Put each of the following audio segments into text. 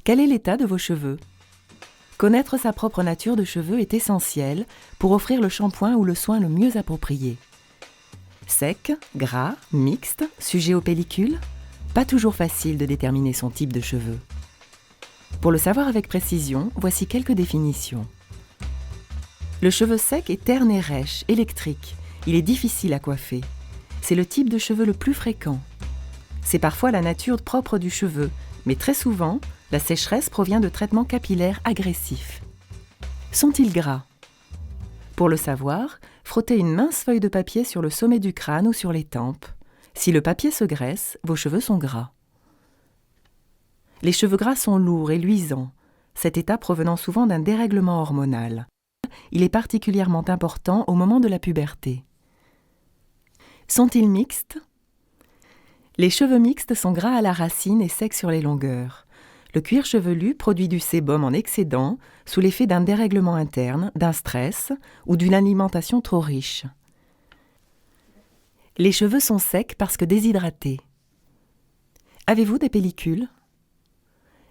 Quel est l'état de vos cheveux? Connaître sa propre nature de cheveux est essentiel pour offrir le shampoing ou le soin le mieux approprié. Sec, gras, mixte, sujet aux pellicules? Pas toujours facile de déterminer son type de cheveux. Pour le savoir avec précision, voici quelques définitions. Le cheveu sec est terne et rêche, électrique. Il est difficile à coiffer. C'est le type de cheveux le plus fréquent. C'est parfois la nature propre du cheveu, mais très souvent, la sécheresse provient de traitements capillaires agressifs. Sont-ils gras? Pour le savoir, frottez une mince feuille de papier sur le sommet du crâne ou sur les tempes. Si le papier se graisse, vos cheveux sont gras. Les cheveux gras sont lourds et luisants, cet état provenant souvent d'un dérèglement hormonal. Il est particulièrement important au moment de la puberté. Sont-ils mixtes? Les cheveux mixtes sont gras à la racine et secs sur les longueurs. Le cuir chevelu produit du sébum en excédent sous l'effet d'un dérèglement interne, d'un stress ou d'une alimentation trop riche. Les cheveux sont secs parce que déshydratés. Avez-vous des pellicules?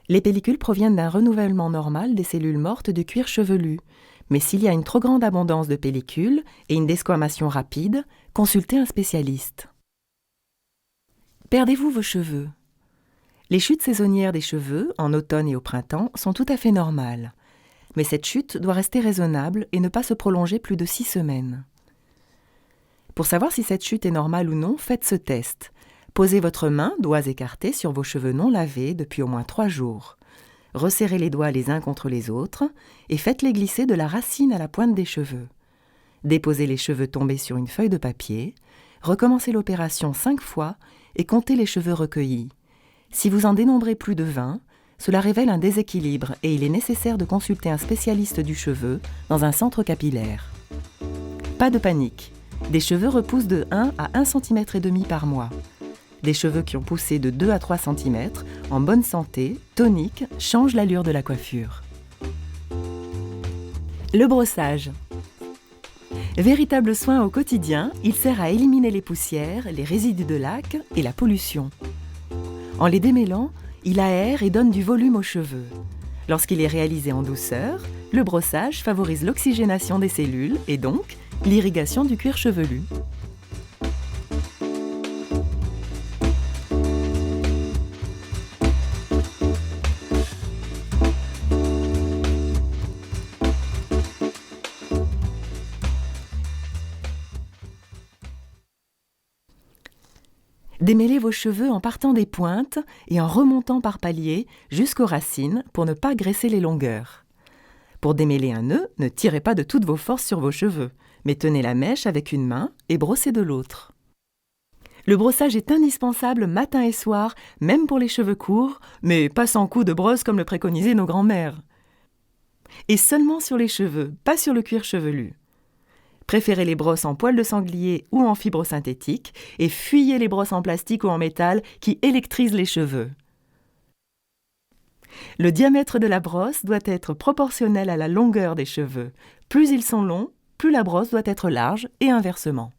Les pellicules proviennent d'un renouvellement normal des cellules mortes du cuir chevelu, mais s'il y a une trop grande abondance de pellicules et une desquamation rapide, consultez un spécialiste. Perdez-vous vos cheveux? Les chutes saisonnières des cheveux, en automne et au printemps, sont tout à fait normales. Mais cette chute doit rester raisonnable et ne pas se prolonger plus de 6 semaines. Pour savoir si cette chute est normale ou non, faites ce test. Posez votre main, doigts écartés, sur vos cheveux non lavés depuis au moins 3 jours. Resserrez les doigts les uns contre les autres et faites-les glisser de la racine à la pointe des cheveux. Déposez les cheveux tombés sur une feuille de papier. Recommencez l'opération 5 fois et comptez les cheveux recueillis. Si vous en dénombrez plus de 20, cela révèle un déséquilibre et il est nécessaire de consulter un spécialiste du cheveu dans un centre capillaire. Pas de panique. Des cheveux repoussent de 1 à 1,5 cm par mois. Des cheveux qui ont poussé de 2 à 3 cm, en bonne santé, toniques, changent l'allure de la coiffure. Le brossage. Véritable soin au quotidien, il sert à éliminer les poussières, les résidus de laque et la pollution. En les démêlant, il aère et donne du volume aux cheveux. Lorsqu'il est réalisé en douceur, le brossage favorise l'oxygénation des cellules et donc l'irrigation du cuir chevelu. Démêlez vos cheveux en partant des pointes et en remontant par paliers jusqu'aux racines pour ne pas graisser les longueurs. Pour démêler un nœud, ne tirez pas de toutes vos forces sur vos cheveux, mais tenez la mèche avec une main et brossez de l'autre. Le brossage est indispensable matin et soir, même pour les cheveux courts, mais pas sans coup de brosse comme le préconisaient nos grands-mères. Et seulement sur les cheveux, pas sur le cuir chevelu. Préférez les brosses en poils de sanglier ou en fibres synthétiques et fuyez les brosses en plastique ou en métal qui électrisent les cheveux. Le diamètre de la brosse doit être proportionnel à la longueur des cheveux. Plus ils sont longs, plus la brosse doit être large et inversement.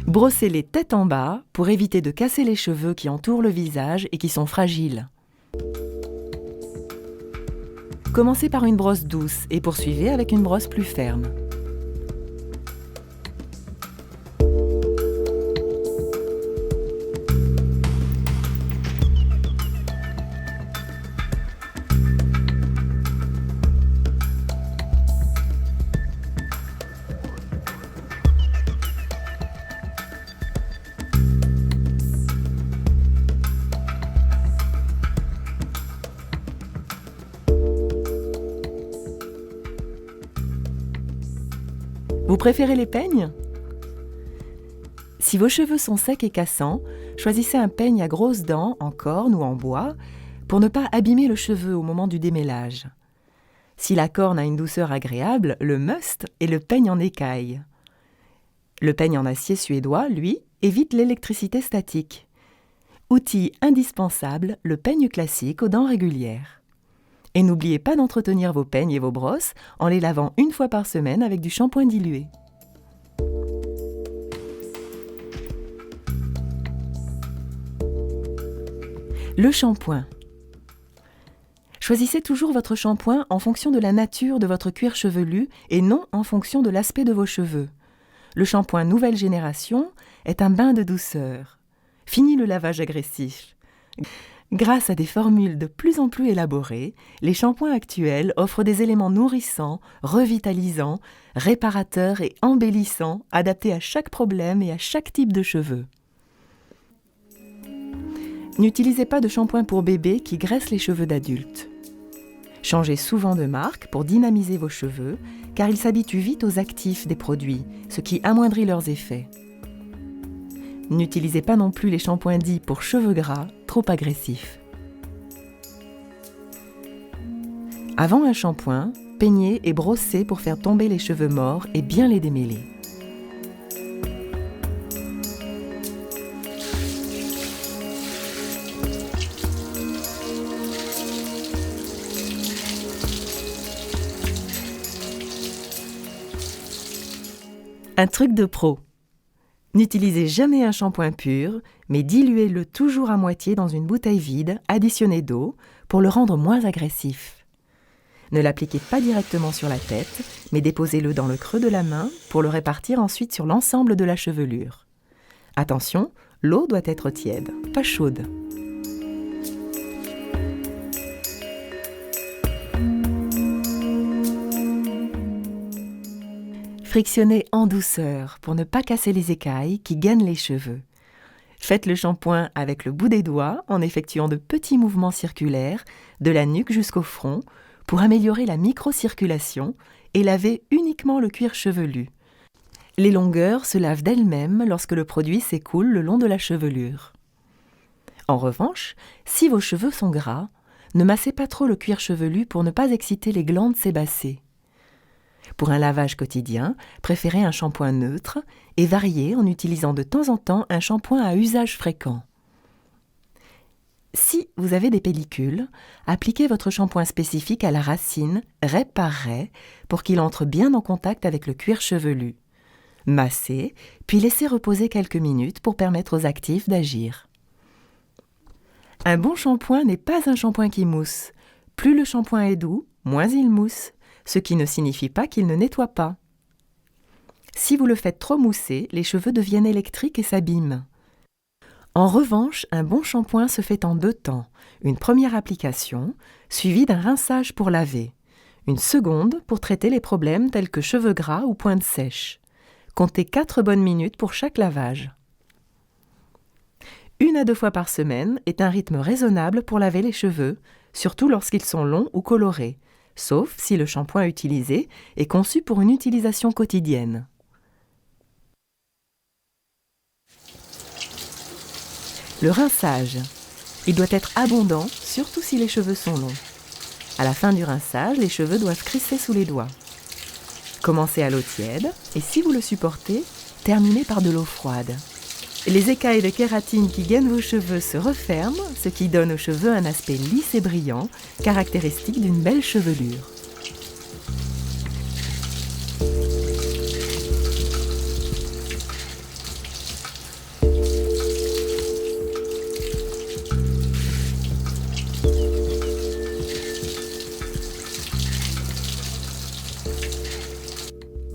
Brossez-les tête en bas pour éviter de casser les cheveux qui entourent le visage et qui sont fragiles. Commencez par une brosse douce et poursuivez avec une brosse plus ferme. Vous préférez les peignes? Si vos cheveux sont secs et cassants, choisissez un peigne à grosses dents, en corne ou en bois, pour ne pas abîmer le cheveu au moment du démêlage. Si la corne a une douceur agréable, le must est le peigne en écaille. Le peigne en acier suédois, lui, évite l'électricité statique. Outil indispensable, le peigne classique aux dents régulières. Et n'oubliez pas d'entretenir vos peignes et vos brosses en les lavant 1 fois par semaine avec du shampoing dilué. Le shampoing. Choisissez toujours votre shampoing en fonction de la nature de votre cuir chevelu et non en fonction de l'aspect de vos cheveux. Le shampoing nouvelle génération est un bain de douceur. Fini le lavage agressif. Grâce à des formules de plus en plus élaborées, les shampoings actuels offrent des éléments nourrissants, revitalisants, réparateurs et embellissants, adaptés à chaque problème et à chaque type de cheveux. N'utilisez pas de shampoing pour bébé qui graisse les cheveux d'adultes. Changez souvent de marque pour dynamiser vos cheveux, car ils s'habituent vite aux actifs des produits, ce qui amoindrit leurs effets. N'utilisez pas non plus les shampoings dits pour cheveux gras, trop agressifs. Avant un shampoing, peignez et brossez pour faire tomber les cheveux morts et bien les démêler. Un truc de pro. N'utilisez jamais un shampoing pur, mais diluez-le toujours à moitié dans une bouteille vide, additionnée d'eau, pour le rendre moins agressif. Ne l'appliquez pas directement sur la tête, mais déposez-le dans le creux de la main pour le répartir ensuite sur l'ensemble de la chevelure. Attention, l'eau doit être tiède, pas chaude. Frictionnez en douceur pour ne pas casser les écailles qui gainent les cheveux. Faites le shampoing avec le bout des doigts en effectuant de petits mouvements circulaires de la nuque jusqu'au front pour améliorer la microcirculation et laver uniquement le cuir chevelu. Les longueurs se lavent d'elles-mêmes lorsque le produit s'écoule le long de la chevelure. En revanche, si vos cheveux sont gras, ne massez pas trop le cuir chevelu pour ne pas exciter les glandes sébacées. Pour un lavage quotidien, préférez un shampoing neutre et variez en utilisant de temps en temps un shampoing à usage fréquent. Si vous avez des pellicules, appliquez votre shampoing spécifique à la racine, raie par raie, pour qu'il entre bien en contact avec le cuir chevelu. Massez, puis laissez reposer quelques minutes pour permettre aux actifs d'agir. Un bon shampoing n'est pas un shampoing qui mousse. Plus le shampoing est doux, moins il mousse, ce qui ne signifie pas qu'il ne nettoie pas. Si vous le faites trop mousser, les cheveux deviennent électriques et s'abîment. En revanche, un bon shampoing se fait en 2 temps. Une première application, suivie d'un rinçage pour laver. Une seconde pour traiter les problèmes tels que cheveux gras ou pointes sèches. Comptez 4 bonnes minutes pour chaque lavage. 1 à 2 fois par semaine est un rythme raisonnable pour laver les cheveux, surtout lorsqu'ils sont longs ou colorés, sauf si le shampoing utilisé est conçu pour une utilisation quotidienne. Le rinçage. Il doit être abondant, surtout si les cheveux sont longs. À la fin du rinçage, les cheveux doivent crisser sous les doigts. Commencez à l'eau tiède et si vous le supportez, terminez par de l'eau froide. Les écailles de kératine qui gainent vos cheveux se referment, ce qui donne aux cheveux un aspect lisse et brillant, caractéristique d'une belle chevelure.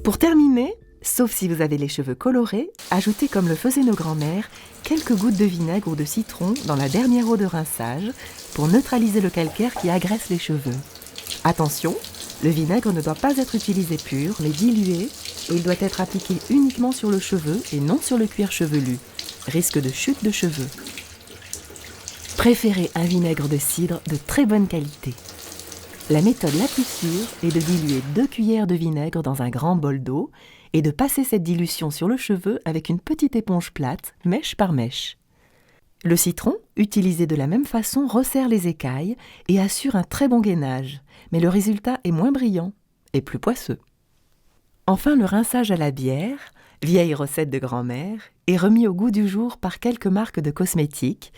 Pour terminer, sauf si vous avez les cheveux colorés, ajoutez comme le faisaient nos grands-mères quelques gouttes de vinaigre ou de citron dans la dernière eau de rinçage pour neutraliser le calcaire qui agresse les cheveux. Attention, le vinaigre ne doit pas être utilisé pur, mais dilué, et il doit être appliqué uniquement sur le cheveu et non sur le cuir chevelu. Risque de chute de cheveux. Préférez un vinaigre de cidre de très bonne qualité. La méthode la plus sûre est de diluer 2 cuillères de vinaigre dans un grand bol d'eau et de passer cette dilution sur le cheveu avec une petite éponge plate, mèche par mèche. Le citron, utilisé de la même façon, resserre les écailles et assure un très bon gainage, mais le résultat est moins brillant et plus poisseux. Enfin, le rinçage à la bière, vieille recette de grand-mère, est remis au goût du jour par quelques marques de cosmétiques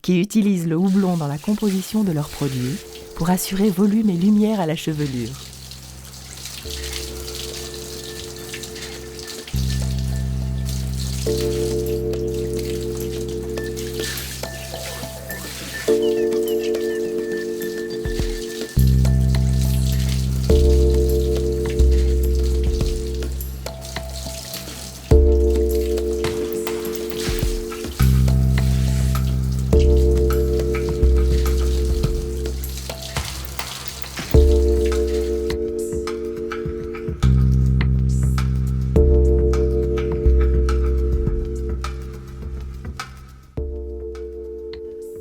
qui utilisent le houblon dans la composition de leurs produits pour assurer volume et lumière à la chevelure.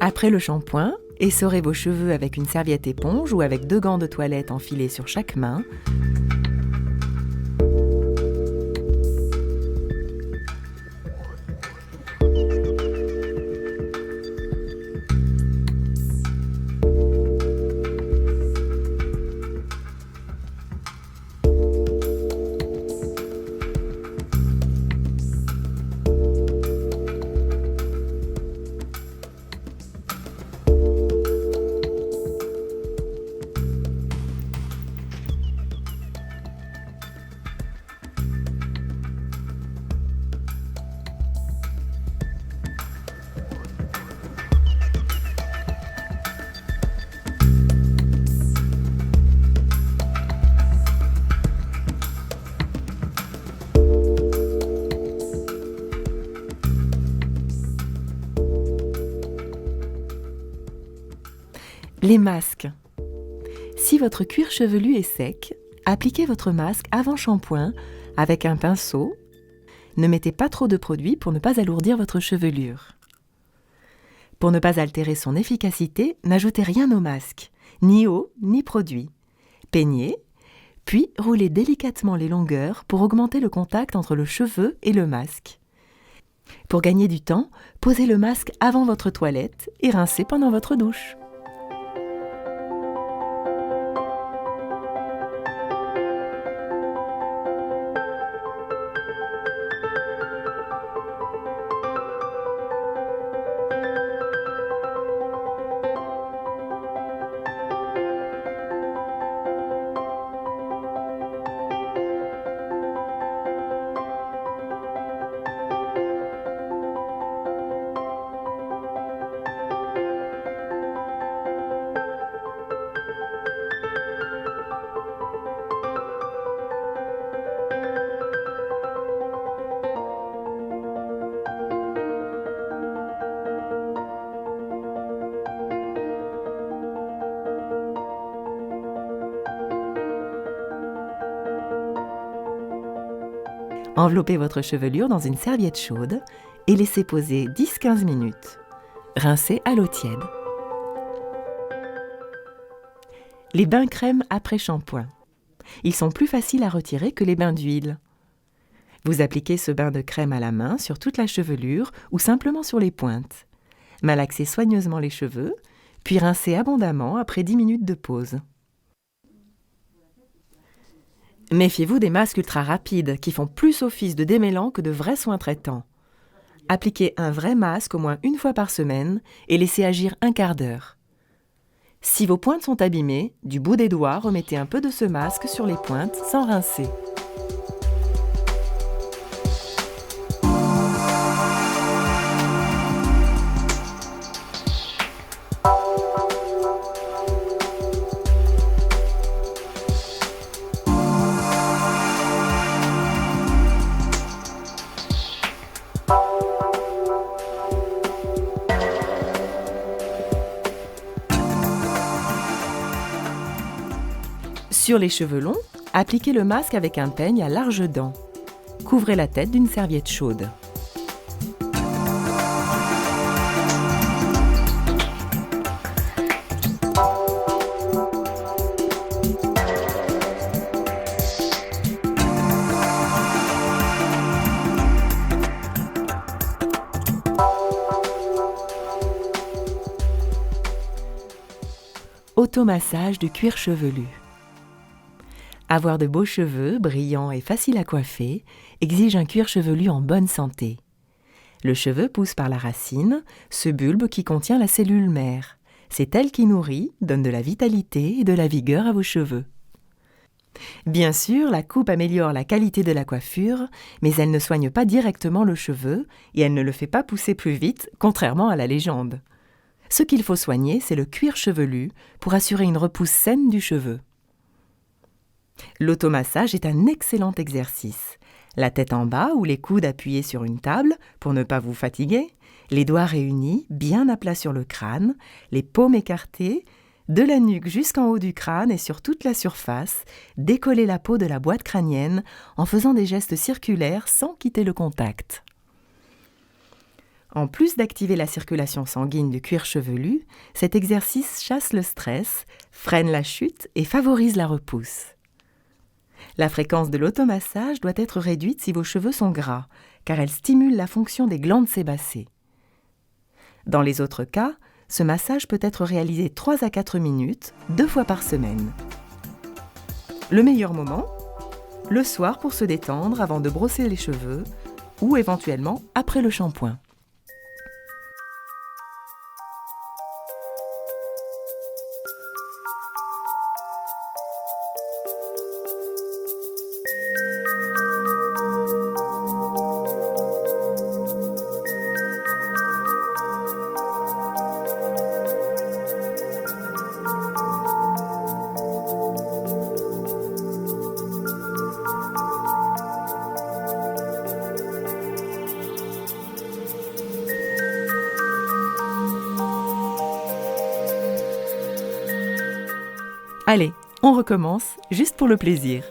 Après le shampoing, essorez vos cheveux avec une serviette éponge ou avec 2 gants de toilette enfilés sur chaque main. Les masques. Si votre cuir chevelu est sec, appliquez votre masque avant shampoing avec un pinceau. Ne mettez pas trop de produit pour ne pas alourdir votre chevelure. Pour ne pas altérer son efficacité, n'ajoutez rien au masque, ni eau ni produit. Peignez, puis roulez délicatement les longueurs pour augmenter le contact entre le cheveu et le masque. Pour gagner du temps, posez le masque avant votre toilette et rincez pendant votre douche. Enveloppez votre chevelure dans une serviette chaude et laissez poser 10-15 minutes. Rincez à l'eau tiède. Les bains crème après shampoing. Ils sont plus faciles à retirer que les bains d'huile. Vous appliquez ce bain de crème à la main sur toute la chevelure ou simplement sur les pointes. Malaxez soigneusement les cheveux, puis rincez abondamment après 10 minutes de pause. Méfiez-vous des masques ultra rapides qui font plus office de démêlant que de vrais soins traitants. Appliquez un vrai masque au moins 1 fois par semaine et laissez agir 1/4 d'heure. Si vos pointes sont abîmées, du bout des doigts, remettez un peu de ce masque sur les pointes sans rincer. Sur les cheveux longs, appliquez le masque avec un peigne à larges dents. Couvrez la tête d'une serviette chaude. Automassage du cuir chevelu. Avoir de beaux cheveux, brillants et faciles à coiffer, exige un cuir chevelu en bonne santé. Le cheveu pousse par la racine, ce bulbe qui contient la cellule mère. C'est elle qui nourrit, donne de la vitalité et de la vigueur à vos cheveux. Bien sûr, la coupe améliore la qualité de la coiffure, mais elle ne soigne pas directement le cheveu et elle ne le fait pas pousser plus vite, contrairement à la légende. Ce qu'il faut soigner, c'est le cuir chevelu pour assurer une repousse saine du cheveu. L'automassage est un excellent exercice. La tête en bas ou les coudes appuyés sur une table pour ne pas vous fatiguer, les doigts réunis bien à plat sur le crâne, les paumes écartées, de la nuque jusqu'en haut du crâne et sur toute la surface, décoller la peau de la boîte crânienne en faisant des gestes circulaires sans quitter le contact. En plus d'activer la circulation sanguine du cuir chevelu, cet exercice chasse le stress, freine la chute et favorise la repousse. La fréquence de l'automassage doit être réduite si vos cheveux sont gras, car elle stimule la fonction des glandes sébacées. Dans les autres cas, ce massage peut être réalisé 3 à 4 minutes, 2 fois par semaine. Le meilleur moment ? Le soir pour se détendre avant de brosser les cheveux ou éventuellement après le shampoing. Allez, on recommence, juste pour le plaisir.